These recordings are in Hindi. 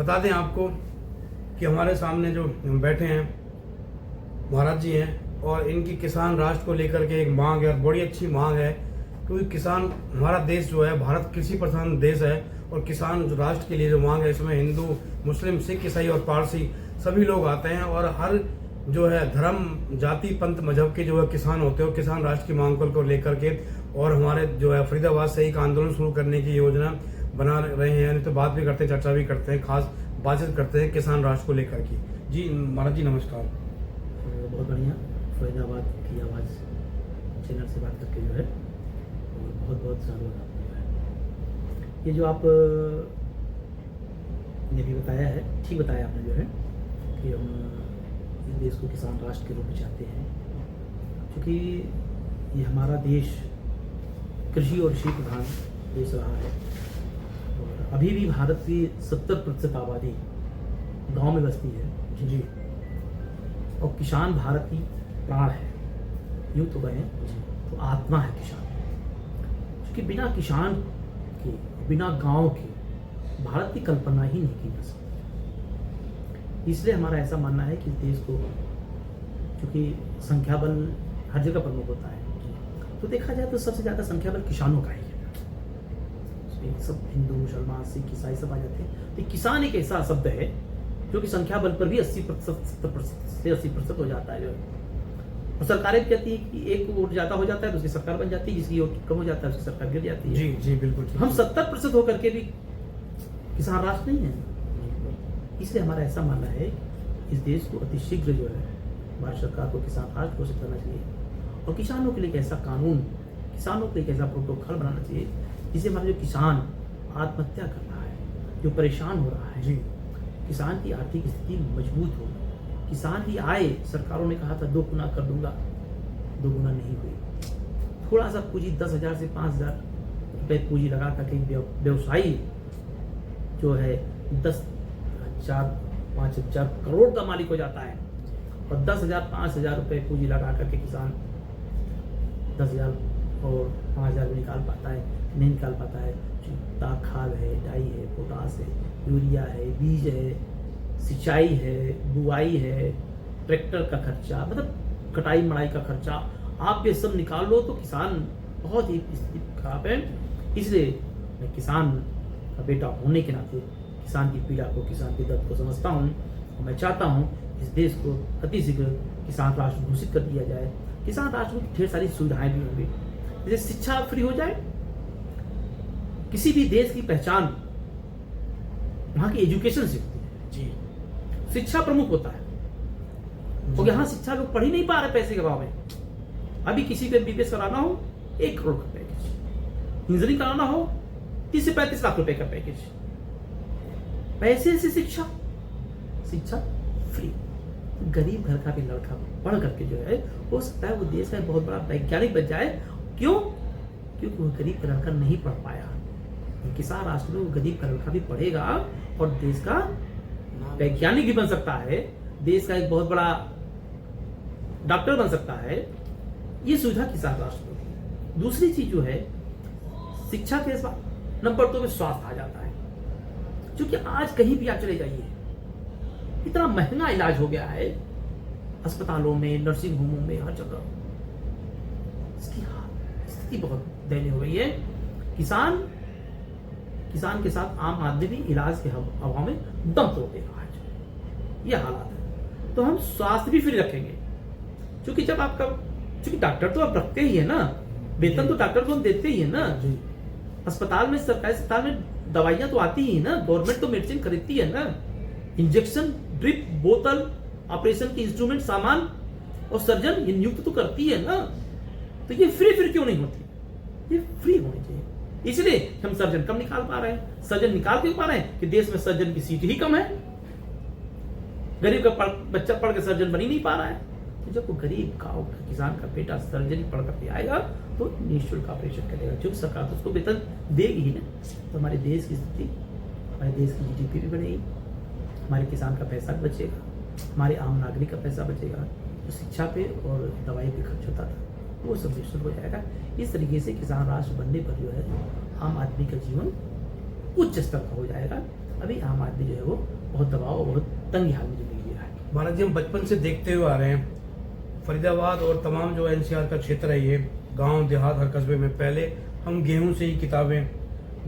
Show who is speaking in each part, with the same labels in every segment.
Speaker 1: बता दें आपको कि हमारे सामने जो बैठे हैं महाराज जी हैं और इनकी किसान राष्ट्र को लेकर के एक मांग है, बड़ी अच्छी मांग है, क्योंकि किसान हमारा देश जो है भारत कृषि प्रधान देश है और किसान राष्ट्र के लिए जो मांग है इसमें हिंदू, मुस्लिम, सिख, ईसाई और पारसी सभी लोग आते हैं और हर जो है धर्म, जाति, पंथ, मजहब के जो है किसान होते हैं और किसान राष्ट्र की मांग को लेकर के और हमारे जो है फरीदाबाद से एक आंदोलन शुरू करने की योजना बना रहे हैं। नहीं तो बात भी करते हैं, चर्चा भी करते हैं, खास बातचीत करते हैं किसान राष्ट्र को लेकर की। जी महाराज जी नमस्कार।
Speaker 2: बहुत बढ़िया, फरीदाबाद की आवाज़ चैनल से बात करके जो है और बहुत बहुत धन्यवाद आपको जो है। ये जो आप ने भी बताया है, ठीक बताया आपने जो है कि हम इस देश को किसान राष्ट्र के रूप में चाहते हैं, क्योंकि ये हमारा देश कृषि और कृषि प्रधान देश रहा है और अभी भी भारत की 70% आबादी गांव में बसती है जी। और किसान भारत की प्राण है, यूँ तो कहें तो आत्मा है किसान, क्योंकि बिना किसान के, बिना गांव के भारत की कल्पना ही नहीं की जा सकती। इसलिए हमारा ऐसा मानना है कि देश को, क्योंकि संख्या बल हर जगह प्रमुख होता है, तो देखा जाए तो सबसे ज़्यादा संख्या बल किसानों का ही है। सब हिंदू, मुसलमान, सिख, ईसाई सब आ जाते हैं, तो किसान एक ऐसा शब्द है जो कि संख्या बल पर भी 80% से 80% हो जाता है जो है। और सरकारें भी कहती है कि एक वोट ज़्यादा हो जाता है तो उसकी सरकार बन जाती है, जिसकी वोट कम हो जाता है उसकी सरकार गिर जाती है।
Speaker 1: जी जी बिल्कुल।
Speaker 2: हम 70% होकर के भी किसान राष्ट्र नहीं है। इसलिए हमारा ऐसा मानना है इस देश को अतिशीघ्र जो है भारत सरकार को किसान राष्ट्र घोषित करना चाहिए और किसानों के लिए एक ऐसा कानून, किसानों के लिए एक ऐसा प्रोटोकॉल बनाना चाहिए जिससे हमारा जो किसान आत्महत्या कर रहा है, जो परेशान हो रहा है जी, किसान की आर्थिक स्थिति मजबूत हो, किसान की आय सरकारों ने कहा था 2 गुना कर दूंगा, 2 गुना नहीं हुई। थोड़ा सा पूंजी 10,000 से 5,000 रुपये पूंजी लगा करके व्यवसायी जो है 10,000 5,000 करोड़ का मालिक हो जाता है और 10,000 5,000 रुपये पूंजी लगा करके किसान 10,000 और 5,000 भी निकाल पाता है, नहीं निकाल पाता है। चुता खाद है, डाई है, पोटास है, यूरिया है, बीज है, सिंचाई है, बुआई है, ट्रैक्टर का खर्चा, मतलब कटाई मड़ाई का खर्चा, आप ये सब निकाल लो तो किसान बहुत ही स्थिति खराब है। इसलिए मैं किसान का बेटा होने के नाते किसान की पीड़ा को, किसान के दर्द को समझता हूँ और मैं चाहता हूँ इस देश को अतिशीघ्र किसान राष्ट्र घोषित कर दिया जाए। किसान राष्ट्र में ढेर सारी सुविधाएं भी होंगी, जैसे शिक्षा फ्री हो जाए। किसी भी देश की पहचान वहां की एजुकेशन से होती है जी, शिक्षा प्रमुख होता है और यहाँ शिक्षा लोग पढ़ ही नहीं पा रहे पैसे के अभाव में। अभी किसी को MBBS कराना हो 1 करोड़ का पैकेज, इंजीनियरिंग कराना हो 30 से 35 लाख रुपए का पैकेज, पैसे से शिक्षा फ्री। गरीब घर का भी लड़का पढ़ करके जो है हो सकता है वो देश का बहुत बड़ा वैज्ञानिक बन जाए। क्यों? क्योंकि वो गरीब का लड़का नहीं पढ़ पाया। किसान राष्ट्र में वो गरीब का लड़का भी पढ़ेगा और देश का वैज्ञानिक भी बन सकता है, देश का एक बहुत बड़ा डॉक्टर बन सकता है। ये सुविधा किसान राष्ट्र में। दूसरी चीज जो है शिक्षा के नंबर 2 में स्वास्थ्य आ जाता है, क्योंकि आज कहीं भी आप चले जाइए इतना महंगा इलाज हो गया है, अस्पतालों में, नर्सिंग होमों में, हर जगह इसकी स्थिति बहुत दयनीय हो गई है। किसान के साथ आम आदमी भी इलाज के अभाव में दम तोड़ दे रहा है। यह हालात है। तो हम स्वास्थ्य भी फ्री रखेंगे, क्योंकि जब आपका, क्योंकि डॉक्टर तो आप रखते ही है ना, वेतन तो डॉक्टर को हम देते ही है ना। अस्पताल में, सरकारी अस्पताल में दवाइयां तो आती ही है ना, गवर्नमेंट तो मेडिसिन खरीदती है ना। इंजेक्शन, ड्रिप, बोतल, ऑपरेशन के इंस्ट्रूमेंट, सामान और सर्जन ये नियुक्त तो करती है ना। तो ये फ्री क्यों नहीं होती? ये फ्री होनी चाहिए। इसलिए हम सर्जन कम निकाल पा रहे हैं। सर्जन निकाल क्यों पा रहे हैं? कि देश में सर्जन की सीट ही कम है, गरीब का बच्चा पढ़ के सर्जन बन ही नहीं पा रहा है। तो जब वो गरीब का किसान का बेटा सर्जरी पढ़ करके आएगा तो निःशुल्क ऑपरेशन करेगा, जो सरकार तो उसको वेतन देगी ही ना। तो हमारे देश की स्थिति, हमारे देश की GDP भी बढ़ेगी, हमारे किसान का पैसा भी बचेगा, हमारे आम नागरिक का पैसा बचेगा। जो शिक्षा पे और दवाई पे खर्च होता था वो सब निःशुल्क हो जाएगा। इस तरीके से किसान राष्ट्र बनने पर जो है आम आदमी का जीवन उच्च स्तर का हो जाएगा अभी आम आदमी जो है वो बहुत दबाव और बहुत तंगी हाल में जिंदगी जी रहा है।
Speaker 1: महाराज जी, हम बचपन से देखते हुए आ रहे हैं फरीदाबाद और तमाम जो एनसीआर का क्षेत्र है, ये गांव देहात हर कस्बे में पहले हम गेहूं से ही किताबें,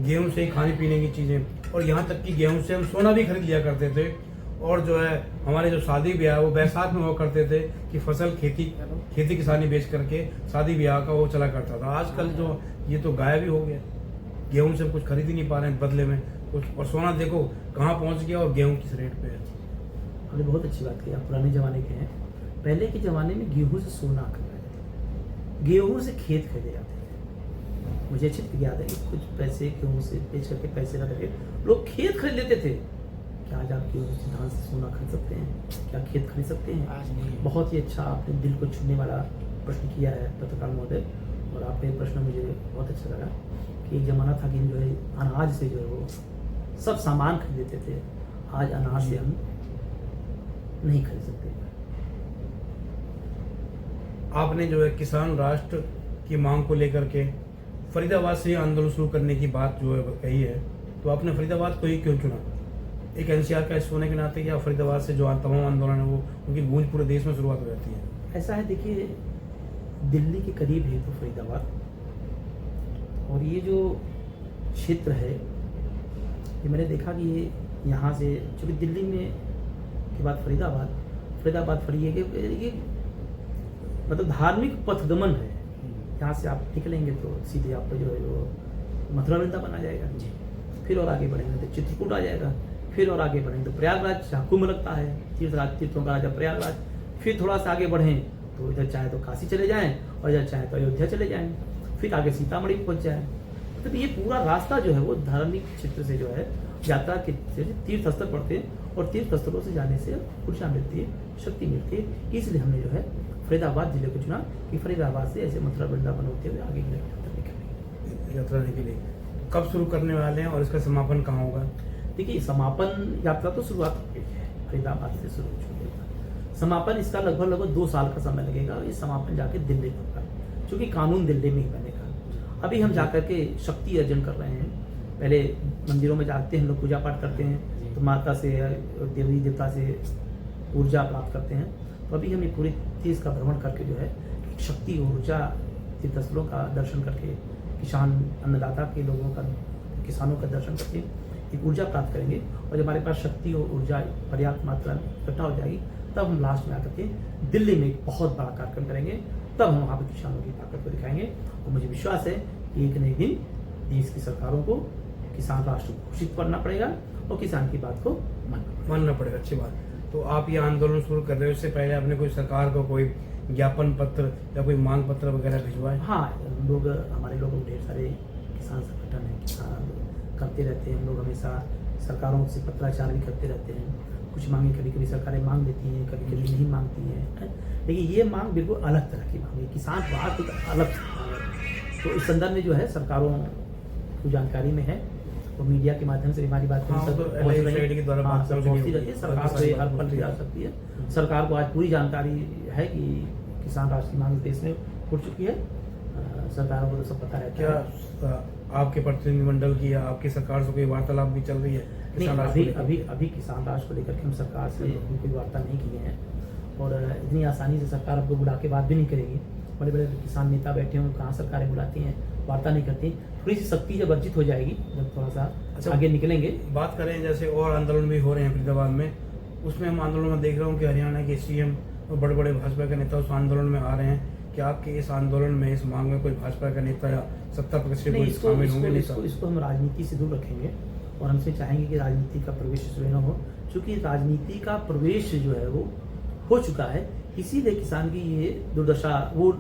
Speaker 1: गेहूं से ही खाने पीने की चीज़ें, और यहाँ तक कि गेहूं से हम सोना भी खरीद लिया करते थे। और जो है हमारे जो शादी ब्याह वो बैसाख में हुआ करते थे कि फसल खेती किसानी बेच करके शादी ब्याह का वो चला करता था। आजकल जो ये तो गायब ही हो गया, गेहूं से हम कुछ खरीद ही नहीं पा रहे हैं बदले में कुछ, और सोना देखो कहाँ पहुँच गया और गेहूँ किस रेट पे है।
Speaker 2: हमने बहुत अच्छी बात की, आप पुराने जमाने के हैं। पहले के ज़माने में गेहूं से सोना खरीदा जाता था, गेहूं से खेत खरीदे जाते थे। मुझे अच्छी तरह याद है कि कुछ पैसे गेहूं से बेच करके पैसे लगा करके लोग खेत खरीद लेते थे। क्या आज आप गेहूं से धान से सोना खरीद सकते हैं? क्या खेत खरीद सकते हैं?
Speaker 3: आज नहीं।
Speaker 2: बहुत ही अच्छा आपने दिल को छूने वाला प्रश्न किया है पत्रकार महोदय, और आपका ये प्रश्न मुझे बहुत अच्छा लगा कि एक ज़माना था कि जो है अनाज से जो है वो सब सामान खरीद लेते थे। आज अनाज से हम नहीं खरीद सकते।
Speaker 1: आपने जो है किसान राष्ट्र की मांग को लेकर के फरीदाबाद से आंदोलन शुरू करने की बात जो है कही है, तो आपने फरीदाबाद को ही क्यों चुना? एक एनसीआर का हिस्सा होने के नाते या फरीदाबाद से जो तमाम आंदोलन है वो उनकी गूंज पूरे देश में शुरुआत हो जाती है?
Speaker 2: ऐसा है, देखिए दिल्ली के करीब है तो फरीदाबाद, और ये जो क्षेत्र है ये मैंने देखा कि ये यहाँ से चूँकि दिल्ली में के बाद फरीदाबाद फरी है कि ये मतलब धार्मिक पथगमन है। यहाँ से आप निकलेंगे तो सीधे आपको जो है वो मथुरा वृंदावन आ जाएगा, फिर और आगे बढ़ेंगे तो चित्रकूट आ जाएगा, फिर और आगे बढ़ेंगे तो प्रयागराज जहाँ कुंभ लगता है, तीर्थों का राजा प्रयागराज। फिर थोड़ा सा आगे बढ़ें तो इधर चाहे तो काशी चले जाएं और इधर चाहे तो अयोध्या चले जाएं, फिर आगे सीतामढ़ी पहुँच जाएं। तो ये पूरा रास्ता जो है वो धार्मिक क्षेत्र से जो है यात्रा के तीर्थ स्थल पड़ते हैं, और तीर्थ स्थलों से जाने से ऊर्जा मिलती है, शक्ति मिलती है। इसलिए हमने जो है फरीदाबाद जिले को चुना कि फरीदाबाद से ऐसे मथुरा वृंदावन होते हुए आगे की
Speaker 1: यात्रा के लिए कब शुरू करने वाले हैं और इसका समापन कहाँ होगा?
Speaker 2: देखिए, समापन यात्रा तो शुरुआत हो गई है, फरीदाबाद से शुरू होगी। समापन इसका लगभग 2 साल का समय लगेगा। ये समापन जाके दिल्ली में होगा, क्योंकि कानून दिल्ली में ही बनेगा। अभी हम जाकर के शक्ति अर्जन कर रहे हैं। पहले मंदिरों में जाते हैं, हम लोग पूजा पाठ करते हैं, तो माता से देवी देवता से ऊर्जा प्राप्त करते हैं। तो अभी हम ये पूरे देश का भ्रमण करके जो है एक शक्ति ऊर्जा तीर्थस्थलों का दर्शन करके, किसान अन्नदाता के लोगों का, किसानों का दर्शन करके एक ऊर्जा प्राप्त करेंगे। और जब हमारे पास शक्ति और ऊर्जा पर्याप्त मात्रा में इकट्ठा हो जाएगी, तब हम लास्ट में आकर के दिल्ली में एक बहुत बड़ा कार्यक्रम करेंगे। तब हम वहाँ पर किसानों की ताकत को दिखाएंगे। और मुझे विश्वास है कि एक न एक दिन देश की सरकारों को किसान राष्ट्र घोषित करना पड़ेगा और किसान की बात को
Speaker 1: मानना पड़ेगा। अच्छी बात। तो आप ये आंदोलन शुरू कर रहे हो, इससे पहले आपने कोई सरकार को कोई ज्ञापन पत्र या कोई मांग पत्र वगैरह भिजवाए?
Speaker 2: हाँ, हमारे लोग ढेर सारे किसान संगठन है, किसान करते रहते हैं। हम लोग हमेशा सरकारों से पत्राचार भी करते रहते हैं। कुछ मांगे कभी कभी सरकारें मांग लेती हैं, कभी कभी नहीं मांगती हैं, लेकिन ये मांग बिल्कुल अलग तरह की मांग है। किसान राष्ट्र एक अलग मांग है। तो इस संदर्भ में जो है सरकारों को जानकारी में है, और मीडिया के माध्यम से हमारी बात
Speaker 1: पहुंचती रहती है।
Speaker 2: सरकार को ये हर पल जा सकती है। सरकार को आज पूरी जानकारी है कि किसान राष्ट्र की मांग देश में उठ चुकी है। सरकारों को तो सब पता रहता है।
Speaker 1: क्या आपके प्रतिनिधिमंडल की या आपकी सरकार से कोई वार्तालाप भी चल रही है?
Speaker 2: नहीं, अभी किसान राष्ट्र को लेकर के हम सरकार से कोई वार्ता नहीं किए हैं, और इतनी आसानी से सरकार आपको बुला के बात भी नहीं करेगी। बड़े बड़े किसान नेता बैठे हों, कहाँ सरकारें बुलाती हैं, वार्ता नहीं करती। थोड़ी सी शक्ति जब अर्जित हो जाएगी, जब थोड़ा सा आगे निकलेंगे।
Speaker 1: बात करें जैसे और आंदोलन भी हो रहे हैं फरीदाबाद में, उसमें हम आंदोलन में देख रहे हूँ कि हरियाणा के सीएम और बड़े बड़े भाजपा के नेता उस आंदोलन में आ रहे हैं। कि आपके इस आंदोलन में, इस मांग में कोई भाजपा का नेता या सत्ता पक्ष से कोई शामिल होंगे?
Speaker 2: इसको हम राजनीति से दूर रखेंगे, और हमसे चाहेंगे कि राजनीति का प्रवेश इसमें न हो, क्योंकि राजनीति का प्रवेश जो है वो हो चुका है। इसीलिए किसान की ये दुर्दशा वो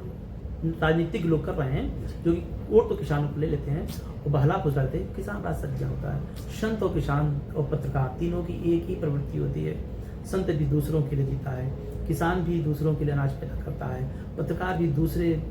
Speaker 2: राजनीतिक लोग कर रहे हैं, जो कि वोट तो किसानों को ले लेते हैं और बहला फुसलाते हैं। किसान राज सज्जन होता है। संत और किसान और पत्रकार तीनों की एक ही प्रवृत्ति होती है। संत भी दूसरों के लिए जीता है, किसान भी दूसरों के लिए अनाज पैदा करता है, पत्रकार भी दूसरे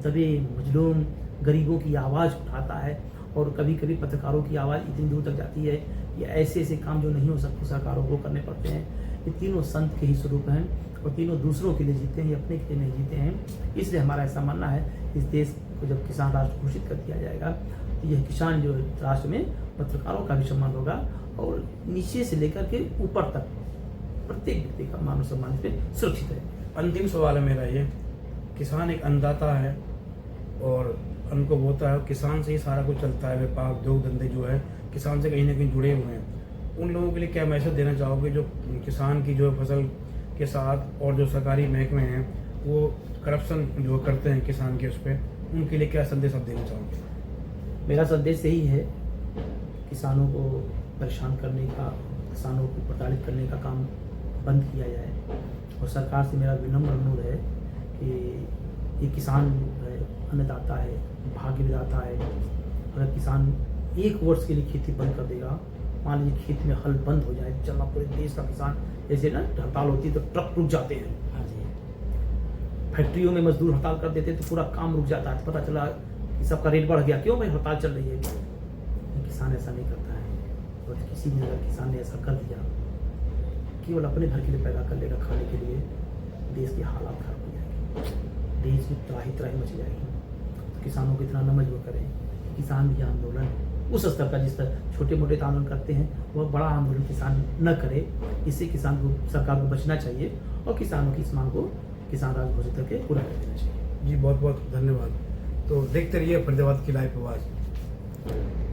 Speaker 2: दबे मजलूम गरीबों की आवाज़ उठाता है। और कभी कभी पत्रकारों की आवाज़ इतनी दूर तक जाती है, ये ऐसे ऐसे काम जो नहीं हो सकते सरकारों को करने पड़ते हैं। ये तीनों संत के ही स्वरूप हैं, और तीनों दूसरों के लिए जीते हैं, ये अपने के लिए नहीं जीते हैं। इसलिए हमारा ऐसा मानना है, इस देश को जब किसान राष्ट्र घोषित कर दिया जाएगा, तो यह किसान जो राष्ट्र में पत्रकारों का भी सम्मान होगा, और नीचे से लेकर के ऊपर तक प्रत्येक व्यक्ति का मान सम्मान पे सुरक्षित है।
Speaker 1: अंतिम सवाल है मेरा ये, किसान एक अन्नदाता है और अन्न को बोता है, किसान से ही सारा कुछ चलता है, व्यापार उद्योग धंधे जो है किसान से कहीं ना कहीं जुड़े हुए हैं। उन लोगों के लिए क्या मैसेज देना चाहोगे जो किसान की जो फसल के साथ और जो सरकारी महकमे हैं वो करप्शन जो करते हैं किसान के उस पर, उनके लिए क्या संदेश आप देना चाहोगे?
Speaker 2: मेरा संदेश यही है, किसानों को परेशान करने का, किसानों को प्रताड़ित करने का काम बंद किया जाए और सरकार से मेरा विनम्र अनुरोध है कि ये किसान है, अन्नदाता है, भाग्य विधाता है। अगर किसान एक वर्ष के लिए खेती बंद कर देगा, मान लीजिए खेत में हल बंद हो जाए चलना, पूरे देश का किसान, जैसे ना हड़ताल होती है तो ट्रक रुक जाते हैं, फैक्ट्रियों में मजदूर हड़ताल कर देते हैं तो पूरा काम रुक जाता है, पता चला कि सबका रेट बढ़ गया, क्यों भाई हड़ताल चल रही है। किसान ऐसा नहीं करता है, और किसी ने अगर किसान ने ऐसा कर दिया, केवल अपने घर के लिए पैदा कर लेगा खाने के लिए, देश की हालात खराब हो जाएगी, देश में त्राही त्राही मच जाएगी। तो किसानों को इतना न मजबूर करें, किसान भी आंदोलन उस स्तर का जिस तरह छोटे मोटे आंदोलन करते हैं वह बड़ा आंदोलन किसान न करे। इससे किसान को, सरकार को बचना चाहिए और किसानों की इस मांग को किसान राज घोषित करके पूरा कर देना चाहिए।
Speaker 1: जी बहुत बहुत धन्यवाद। तो देखते रहिए फरीदाबाद की लाइव आवाज़।